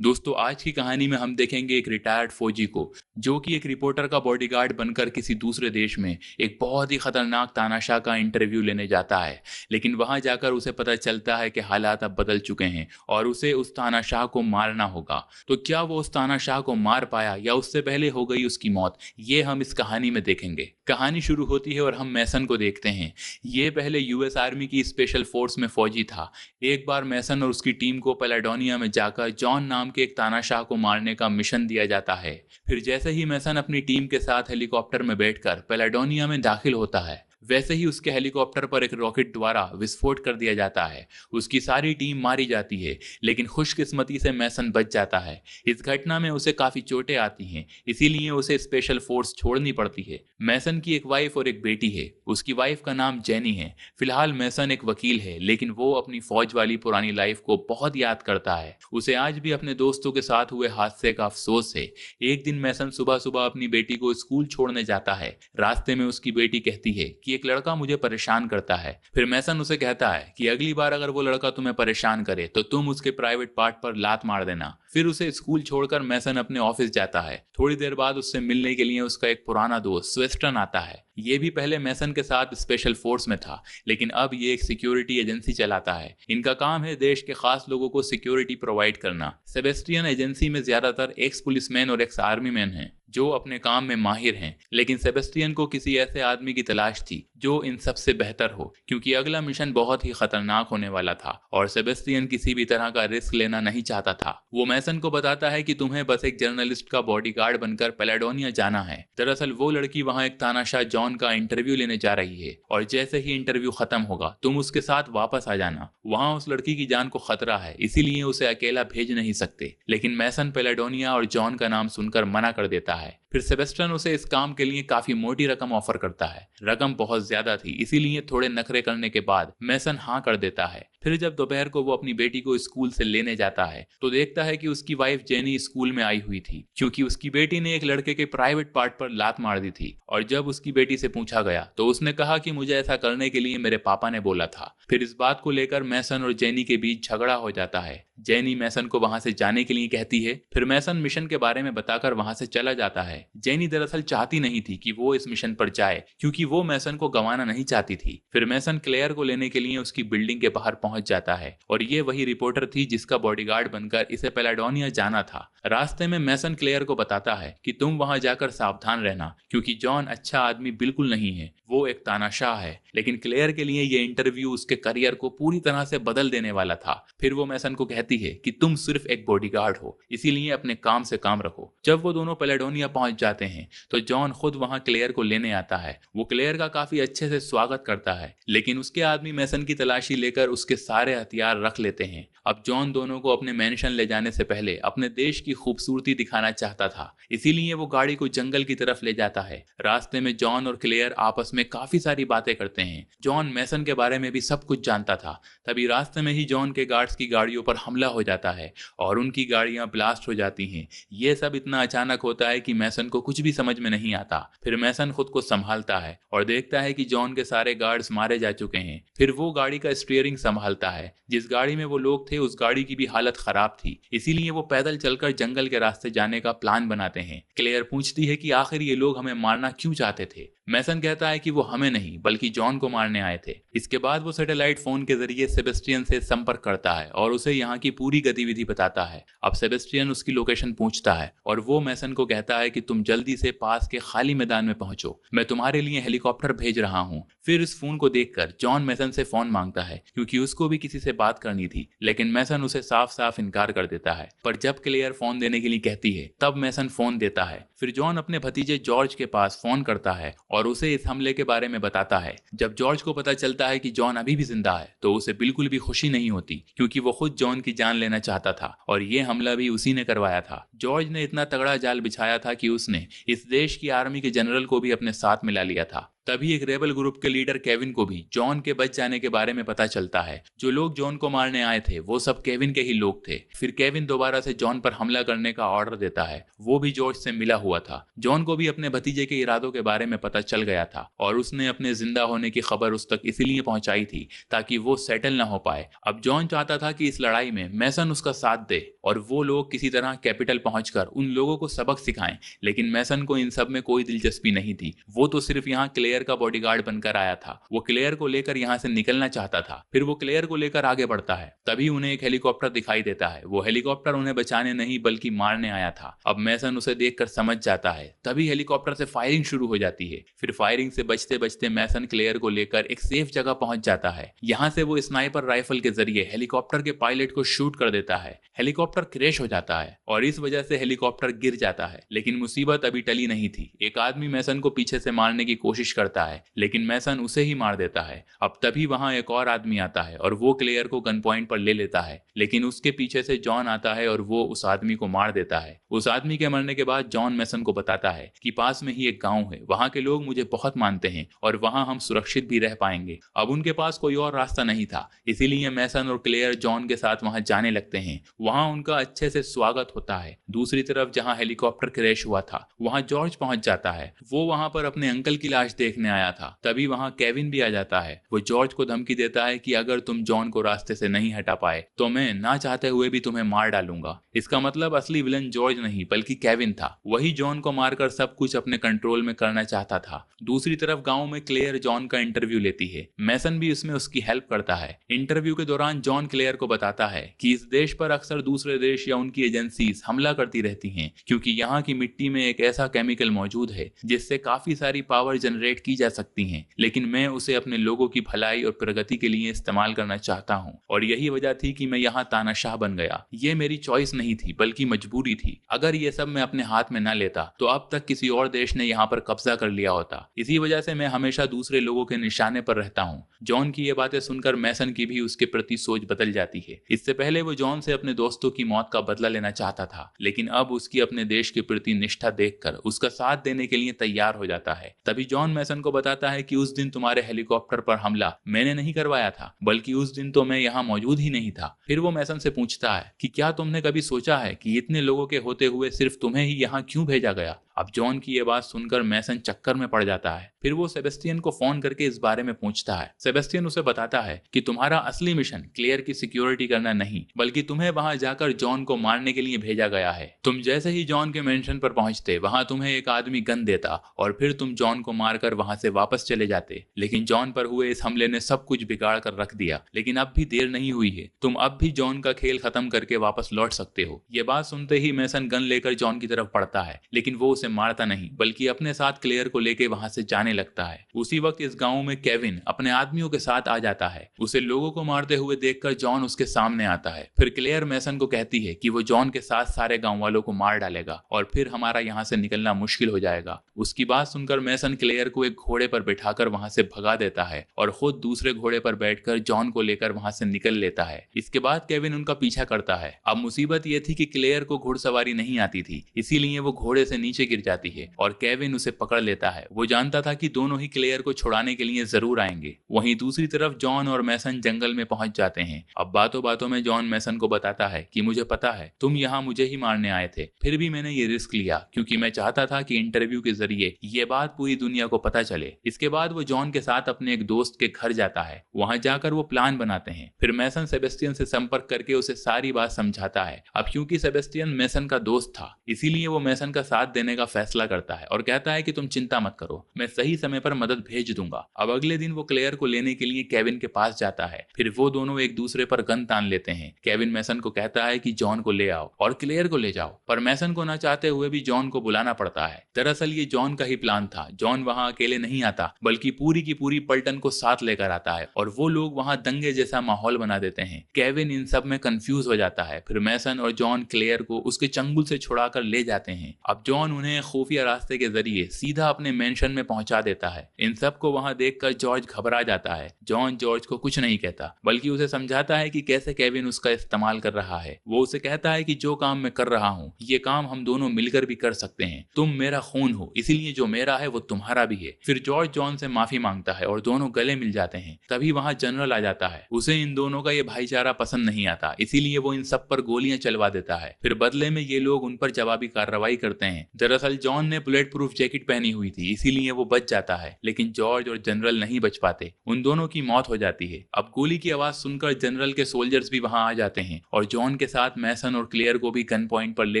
दोस्तों, आज की कहानी में हम देखेंगे एक रिटायर्ड फौजी को जो कि एक रिपोर्टर का बॉडीगार्ड बनकर किसी दूसरे देश में एक बहुत ही खतरनाक तानाशाह का इंटरव्यू लेने जाता है। लेकिन वहां जाकर उसे पता चलता है कि हालात अब बदल चुके हैं और उसे उस तानाशाह को मारना होगा। तो क्या वो उस तानाशाह को मार पाया या उससे पहले हो गई उसकी मौत, ये हम इस कहानी में देखेंगे। कहानी शुरू होती है और हम मैसन को देखते हैं। ये पहले यूएस आर्मी की स्पेशल फोर्स में फौजी था। एक बार मैसन और उसकी टीम को पेलाडोनिया में जाकर जॉन नाम के एक तानाशाह को मारने का मिशन दिया जाता है। फिर जैसे ही मैसन अपनी टीम के साथ हेलीकॉप्टर में बैठकर पेलाडोनिया में दाखिल होता है, वैसे ही उसके हेलीकॉप्टर पर एक रॉकेट द्वारा विस्फोट कर दिया जाता है। उसकी सारी टीम मारी जाती है, लेकिन खुशकिस्मती से मैसन बच जाता है। इस घटना में उसे काफी चोटें आती हैं, इसीलिए उसे स्पेशल फोर्स छोड़नी पड़ती है। मैसन की एक वाइफ और एक बेटी है। उसकी वाइफ का नाम जेनी है। फिलहाल मैसन एक वकील है, लेकिन वो अपनी फौज वाली पुरानी लाइफ को बहुत याद करता है। उसे आज भी अपने दोस्तों के साथ हुए हादसे का अफसोस है। एक दिन मैसन सुबह सुबह अपनी बेटी को स्कूल छोड़ने जाता है। रास्ते में उसकी बेटी कहती है कि एक लड़का मुझे परेशान करता है। फिर मैसन उसे कहता है कि अगली बार अगर वो लड़का तुम्हें परेशान करे तो तुम उसके प्राइवेट पार्ट पर लात मार देना। फिर उसे स्कूल छोड़कर मैसन अपने ऑफिस जाता है। थोड़ी देर बाद उससे मिलने के लिए उसका एक पुराना दोस्त स्वेस्टन आता है। ये भी पहले मैसन के साथ स्पेशल फोर्स में था, लेकिन अब ये एक सिक्योरिटी एजेंसी चलाता है। इनका काम है देश के खास लोगों को सिक्योरिटी प्रोवाइड करना। सेबेस्टियन एजेंसी में ज्यादातर एक्स पुलिसमैन और एक्स आर्मी मैन हैं जो अपने काम में माहिर हैं, लेकिन सेबेस्टियन को किसी ऐसे आदमी की तलाश थी जो इन सबसे बेहतर हो, क्योंकि अगला मिशन बहुत ही खतरनाक होने वाला था और सेबेस्टियन किसी भी तरह का रिस्क लेना नहीं चाहता था। वो मैसन को बताता है कि तुम्हें बस एक जर्नलिस्ट का बॉडीगार्ड बनकर पेलाडोनिया जाना है। दरअसल वो लड़की वहां एक तानाशाह जॉन का इंटरव्यू लेने जा रही है और जैसे ही इंटरव्यू खत्म होगा तुम उसके साथ वापस आ जाना। वहां उस लड़की की जान को खतरा है, इसीलिए उसे अकेला भेज नहीं सकते। लेकिन मैसन पेलाडोनिया और जॉन का नाम सुनकर मना कर देता है। फिर सेबेस्टियन उसे इस काम के लिए काफी मोटी रकम ऑफर करता है। रकम बहुत ज्यादा थी, इसीलिए थोड़े नखरे करने के बाद मैसन हाँ कर देता है। फिर जब दोपहर को वो अपनी बेटी को स्कूल से लेने जाता है तो देखता है कि उसकी वाइफ जेनी स्कूल में आई हुई थी, क्योंकि उसकी बेटी ने एक लड़के के प्राइवेट पार्ट पर लात मार दी थी। और जब उसकी बेटी से पूछा गया तो उसने कहा कि मुझे ऐसा करने के लिए मेरे पापा ने बोला था। फिर इस बात को लेकर मैसन और जेनी के बीच झगड़ा हो जाता है। जेनी मैसन को वहां से जाने के लिए कहती है। फिर मैसन मिशन के बारे में बताकर वहां से चला जाता है। जेनी दरअसल चाहती नहीं थी कि वो इस मिशन पर जाए, क्योंकि वो मैसन को गंवाना नहीं चाहती थी। फिर मैसन क्लेयर को लेने के लिए उसकी बिल्डिंग के बाहर पहुंच जाता है और ये वही रिपोर्टर थी जिसका बॉडीगार्ड बनकर इसे पेलाडोनिया जाना था। रास्ते में मैसन क्लेयर को बताता है कि तुम वहां जाकर सावधान रहना, क्योंकि जॉन अच्छा आदमी बिल्कुल नहीं है, वो एक तानाशाह है। लेकिन क्लेयर के लिए ये इंटरव्यू उसके करियर को पूरी तरह से बदल देने वाला था। फिर वो मैसन को कहती है कि तुम सिर्फ एक बॉडीगार्ड हो, इसीलिए अपने काम से काम रखो। जब वो दोनों पेलाडोनिया पहुंच जाते हैं तो जॉन खुद वहां क्लेयर को लेने आता है। वो क्लेयर का काफी अच्छे से स्वागत करता है, लेकिन उसके आदमी मैसन की तलाशी लेकर उसके सारे हथियार रख लेते हैं। अब जॉन दोनों को अपने मैंशन ले जाने से पहले अपने देश की खूबसूरती दिखाना चाहता था, इसीलिए वो गाड़ी को जंगल की तरफ ले जाता है। रास्ते में जॉन और क्लेयर आपस में काफी सारी बातें करते हैं। जॉन मैसन के बारे में भी सब कुछ जानता था। तभी रास्ते में ही जॉन के गार्ड्स की गाड़ियों पर हमला हो जाता है और उनकी गाड़ियां ब्लास्ट हो जाती हैं। ये सब इतना अचानक होता है कि मैसन को कुछ भी समझ में नहीं आता। फिर मैसन खुद को संभालता है और देखता है कि जॉन के सारे गार्ड्स मारे जा चुके हैं। फिर वो गाड़ी का स्टीयरिंग संभालता है। जिस गाड़ी में वो लोग थे उस गाड़ी की भी हालत खराब थी, इसीलिए वो पैदल चलकर जंगल के रास्ते जाने का प्लान बनाते हैं। क्लेयर पूछती है कि आखिर ये लोग हमें मारना क्यों चाहते थे। मैसन कहता है कि वो हमें नहीं बल्कि जॉन को मारने आए थे। इसके बाद वो सैटेलाइट फोन के जरिए सेबेस्टियन से संपर्क करता है और उसे यहाँ की पूरी गतिविधि बताता है। अब सेबेस्टियन उसकी लोकेशन पूछता है और वो मैसन को कहता है कि तुम जल्दी से पास के खाली मैदान में पहुंचो, मैं तुम्हारे लिए हेलीकॉप्टर भेज रहा हूँ। फिर इस फोन को देखकर जॉन मैसन से फोन मांगता है, क्योंकि उसको भी किसी से बात करनी थी, लेकिन मैसन उसे साफ साफ इनकार कर देता है। पर जब क्लेयर फोन देने के लिए कहती है तब मैसन फोन देता है। फिर जॉन अपने भतीजे जॉर्ज के पास फोन करता है और उसे इस हमले के बारे में बताता है। जब जॉर्ज को पता चलता है कि जॉन अभी भी जिंदा है तो उसे बिल्कुल भी खुशी नहीं होती, क्योंकि वो खुद जॉन की जान लेना चाहता था और ये हमला भी उसी ने करवाया था। जॉर्ज ने इतना तगड़ा जाल बिछाया था कि उसने इस देश की आर्मी के जनरल को भी अपने साथ मिला लिया था। तभी एक रेबल ग्रुप के लीडर केविन को भी जॉन के बच जाने के बारे में पता चलता है। जो लोग जॉन को मारने आए थे वो सब केविन के ही लोग थे। फिर केविन दोबारा से जॉन पर हमला करने का ऑर्डर देता है। वो भी जॉर्ज से मिला हुआ था। जॉन को भी अपने भतीजे के इरादों के बारे में पता चल गया था और उसने अपने जिंदा होने की खबर उस तक इसीलिए पहुंचाई थी ताकि वो सेटल ना हो पाए। अब जॉन चाहता था कि इस लड़ाई में मैसन उसका साथ दे और वो लोग किसी तरह कैपिटल पहुंचकर उन लोगों को सबक सिखाएं, लेकिन मैसन को इन सब में कोई दिलचस्पी नहीं थी। वो तो सिर्फ यहाँ क्लेयर का बॉडीगार्ड बनकर आया था। वो क्लेयर को लेकर यहाँ से निकलना चाहता था। फिर वो क्लेयर को लेकर आगे बढ़ता है। तभी उन्हें एक हेलीकॉप्टर दिखाई देता है। वो हेलीकॉप्टर उन्हें बचाने नहीं बल्कि मारने आया था। अब मैसन उसे देखकर समझ जाता है। तभी हेलीकॉप्टर से फायरिंग शुरू हो जाती है। फिर फायरिंग से बचते बचते मैसन क्लेयर को लेकर एक सेफ जगह पहुंच जाता है। यहाँ से वो स्नाइपर राइफल के जरिए हेलीकॉप्टर के पायलट को शूट कर देता है। हेलीकॉप्टर क्रैश हो जाता है और इस वजह से हेलीकॉप्टर गिर जाता है। लेकिन मुसीबत अभी टली नहीं थी। एक आदमी मैसन को पीछे से मारने की कोशिश करता है, लेकिन मैसन उसे ही मार देता है। अब तभी वहां एक और आदमी आता है और वो क्लेयर को गन पॉइंट पर ले लेता है, लेकिन उसके पीछे से जॉन आता है और वो उस आदमी को मार देता है। उस आदमी के मरने के बाद जॉन मैसन को बताता है कि पास में ही एक गांव है, वहां के लोग मुझे बहुत मानते हैं और वहां हम सुरक्षित भी रह पाएंगे। अब उनके पास कोई और रास्ता नहीं था, इसीलिए मैसन और क्लेयर जॉन के साथ वहां जाने लगते हैं। वहां उनका अच्छे से स्वागत होता है। दूसरी तरफ जहां हेलीकॉप्टर क्रैश हुआ था वहां जॉर्ज पहुंच जाता है। वो वहां पर अपने अंकल की लाश देखने आया था। तभी वहां केविन भी आ जाता है। वो जॉर्ज को धमकी देता है कि अगर तुम जॉन को रास्ते से नहीं हटा पाए तो मैं ना चाहते हुए भी तुम्हें मार डालूंगा। इसका मतलब असली विलन जॉर्ज नहीं बल्कि केविन था। वही जॉन को मारकर सब कुछ अपने कंट्रोल में करना चाहता था। दूसरी तरफ गांव में क्लेयर जॉन का इंटरव्यू लेती है। मैसन भी उसमें उसकी हेल्प करता है। इंटरव्यू के दौरान जॉन क्लेयर को बताता है कि इस देश पर अक्सर दूसरे देश या उनकी एजेंसीज हमला करती रहती हैं, क्योंकि यहाँ की मिट्टी में एक ऐसा केमिकल मौजूद है जिससे काफी सारी पावर जनरेट की जा सकती है, लेकिन मैं उसे अपने लोगों की भलाई और प्रगति के लिए इस्तेमाल करना चाहता हूँ और यही वजह थी कि मैं यहाँ तानाशाह बन गया। ये मेरी चॉइस नहीं थी बल्कि मजबूरी थी। अगर ये सब मैं अपने हाथ में न लेता तो अब तक किसी और देश ने यहाँ पर कब्जा कर लिया होता। इसी वजह से मैं हमेशा दूसरे लोगों के निशाने पर रहता हूँ। जॉन की ये बातें सुनकर मैसन की भी उसके प्रति सोच बदल जाती है। इससे पहले वो जॉन से अपने दोस्तों की मौत का बदला लेना चाहता था, लेकिन अब उसकी अपने देश के प्रति निष्ठा देखकर उसका साथ देने के लिए तैयार हो जाता है। तभी जॉन मैसन को बताता है कि उस दिन तुम्हारे हेलीकॉप्टर पर हमला मैंने नहीं करवाया था, बल्कि उस दिन तो मैं यहाँ मौजूद ही नहीं था। फिर वो मैसन से पूछता है कि क्या तुमने कभी सोचा है कि इतने लोगों के होते हुए सिर्फ तुम्हें ही यहाँ क्यों भेजा गया। अब जॉन की ये बात सुनकर मैसन चक्कर में पड़ जाता है। फिर वो सेबेस्टियन को फोन करके इस बारे में पूछता है। सेबेस्टियन उसे बताता है कि तुम्हारा असली मिशन क्लेयर की सिक्योरिटी करना नहीं, बल्कि तुम्हें वहां जाकर जॉन को मारने के लिए भेजा गया है। तुम जैसे ही जॉन के मेंशन पर पहुंचते वहां तुम्हें एक आदमी गन देता और फिर तुम जॉन को मारकर वहां से वापस चले जाते, लेकिन जॉन पर हुए इस हमले ने सब कुछ बिगाड़ कर रख दिया। लेकिन अब भी देर नहीं हुई है, तुम अब भी जॉन का खेल खत्म करके वापस लौट सकते हो। ये बात सुनते ही मैसन गन लेकर जॉन की तरफ बढ़ता है, लेकिन वो उसे मारता नहीं बल्कि अपने साथ क्लेयर को लेके वहां से जाने लगता है। उसी वक्त इस गांव में केविन अपने आदमियों के साथ आ जाता है। उसे लोगों को मारते हुए देखकर जॉन उसके सामने आता है। फिर क्लेयर मैसन को कहती है कि वो जॉन के साथ सारे गांव वालों को मार डालेगा और फिर हमारा यहाँ से निकलना मुश्किल हो जाएगा। उसकी बात सुनकर मैसन क्लेयर को एक घोड़े पर बिठाकर वहां से भगा देता है और खुद दूसरे घोड़े पर बैठकर जॉन को लेकर वहां से निकल लेता है। इसके बाद केविन उनका पीछा करता है। अब मुसीबत ये थी कि क्लेयर को घुड़सवारी नहीं आती थी, इसीलिए वो घोड़े से नीचे गिर जाती है और केविन उसे पकड़ लेता है। वो जानता था कि दोनों ही क्लेयर को छुड़ाने के लिए जरूर आएंगे। वहीं दूसरी तरफ जॉन और मैसन जंगल में पहुंच जाते हैं। अब बातों बातों में जॉन मैसन को बताता है कि मुझे पता है तुम यहाँ मुझे ही मारने आए थे, फिर भी मैंने ये रिस्क लिया क्योंकि मैं चाहता था कि इंटरव्यू के जरिए ये बात पूरी दुनिया को पता चले। इसके बाद वो जॉन के साथ अपने एक दोस्त के घर जाता है। वहां जाकर वो प्लान बनाते हैं। फिर मैसन सेबेस्टियन से संपर्क करके उसे सारी बात समझाता है। अब क्योंकि सेबेस्टियन मैसन का दोस्त था, इसीलिए वो मैसन का साथ देने का फैसला करता है और कहता है कि तुम चिंता मत करो, मैं सही समय पर मदद भेज दूंगा। अब अगले दिन वो क्लेयर को लेने के लिए केविन के पास जाता है। फिर वो दोनों एक दूसरे पर गन तान लेते हैं। केविन मैसन को कहता है कि जॉन को ले आओ और क्लेयर को ले जाओ, पर मैसन को ना चाहते हुए भी जॉन को बुलाना पड़ता है। दरअसल ये जॉन का ही प्लान था। जॉन वहां अकेले नहीं आता बल्कि पूरी की पूरी पलटन को साथ लेकर आता है और वो लोग वहां दंगे जैसा माहौल बना देते हैं। केविन इन सब में कंफ्यूज हो जाता है। फिर मैसन और जॉन क्लेयर को उसके चंगुल से छुड़ाकर ले जाते हैं। अब जॉन उन्हें उन्हें खुफिया रास्ते के जरिए सीधा अपने मेंशन में पहुंचा देता है। इन सब को वहां देखकर जॉर्ज घबरा जाता है। जॉन जॉर्ज को कुछ नहीं कहता, बल्कि उसे समझाता है कि कैसे केविन उसका इस्तेमाल कर रहा है। वो उसे कहता है कि जो काम मैं कर रहा हूँ ये काम हम दोनों मिलकर भी कर सकते हैं। तुम मेरा खून हो, इसीलिए जो मेरा है वो तुम्हारा भी है। फिर जॉर्ज जॉन से माफी मांगता है और दोनों गले मिल जाते हैं। तभी वहां जनरल आ जाता है। उसे इन दोनों का ये भाईचारा पसंद नहीं आता, इसीलिए वो इन सब पर गोलियां चलवा देता है। फिर बदले में ये लोग उन पर जवाबी कार्रवाई करते हैं। दरअसल जॉन ने बुलेट प्रूफ जैकेट पहनी हुई थी, इसीलिए वो बच जाता है, लेकिन जॉर्ज और जनरल नहीं बच पाते। उन दोनों की मौत हो जाती है। अब गोली की आवाज सुनकर जनरल के सोल्जर्स भी वहां आ जाते हैं और जॉन के साथ मैसन और क्लेयर को भी गन पॉइंट पर ले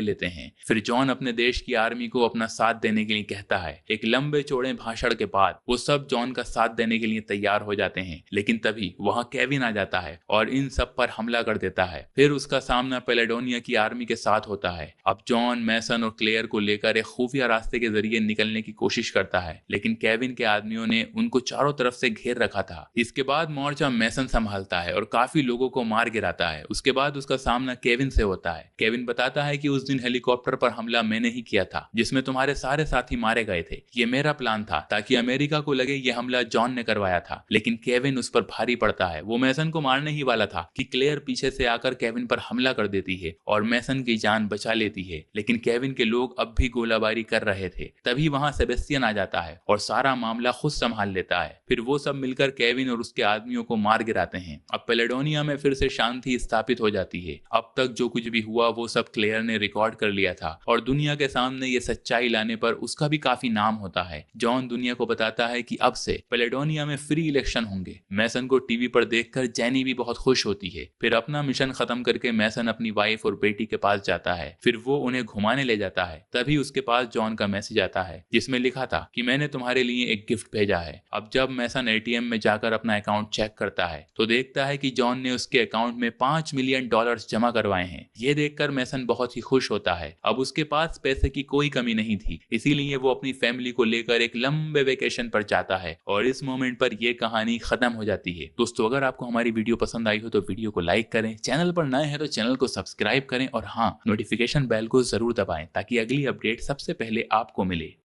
लेते हैं। फिर जॉन अपने देश की आर्मी को अपना साथ देने के लिए कहता है। एक लंबे चौड़े भाषण के बाद वो सब जॉन का साथ देने के लिए तैयार हो जाते हैं, लेकिन तभी वहां केविन आ जाता है और इन सब पर हमला कर देता है। फिर उसका सामना पेलेडोनिया की आर्मी के साथ होता है। अब जॉन मैसन और क्लेयर को लेकर एक खुफिया रास्ते के जरिए निकलने की कोशिश करता है, लेकिन केविन के आदमियों ने उनको चारों तरफ से घेर रखा था। इसके बाद मोर्चा मैसन संभालता है और काफी लोगों को मार गिराता है। उसके बाद उसका सामना केविन से होता है। केविन बताता है कि उस दिन हेलीकॉप्टर पर हमला मैंने ही किया था, जिसमें तुम्हारे सारे साथी मारे गए थे। ये मेरा प्लान था ताकि अमेरिका को लगे ये हमला जॉन ने करवाया था। लेकिन केविन उस पर भारी पड़ता है। वो मैसन को मारने ही वाला था कि क्लेयर पीछे से आकर केविन पर हमला कर देती है और मैसन की जान बचा लेती है। लेकिन केविन के लोग अब भी गोलाबारी कर रहे थे। तभी वहां सेबेस्टियन आ जाता है और सारा मामला खुद संभाल लेता है। फिर वो सब मिलकर केविन और उसके आदमियों को मार गिराते हैं। अब पेलेडोनिया में फिर से शांति स्थापित हो जाती है। अब तक जो कुछ भी हुआ वो सब क्लेयर ने रिकॉर्ड कर लिया था और दुनिया के सामने ये सच्चाई लाने पर उसका भी काफी नाम होता है। जॉन दुनिया को बताता है कि अब से पेलेडोनिया में फ्री इलेक्शन होंगे। मैसन को टीवी पर देखकर जेनी भी बहुत खुश होती है। फिर अपना मिशन खत्म करके मैसन अपनी वाइफ और बेटी के पास जाता है। फिर वो उन्हें घुमाने ले जाता है। तभी उसके पास जॉन का मैसेज आता है, जिसमें लिखा था कि मैंने तुम्हारे लिए एक गिफ्ट भेजा है। अब जब मैसन एटीएम में जाकर अपना अकाउंट चेक करता है तो देखता है कि जॉन ने उसके अकाउंट में $5 मिलियन जमा करवाए हैं। ये देखकर मैसन बहुत ही खुश होता है। अब उसके पास पैसे की कोई कमी नहीं थी, इसीलिए वो अपनी फैमिली को लेकर एक लंबे वेकेशन पर जाता है और इस मोमेंट पर यह कहानी खत्म हो जाती है। दोस्तों, अगर आपको हमारी वीडियो पसंद आई हो तो वीडियो को लाइक करें, चैनल पर नए हैं तो चैनल को सब्सक्राइब करें और हाँ, नोटिफिकेशन बेल को जरूर दबाएं ताकि अगली अपडेट सबसे पहले आपको मिले।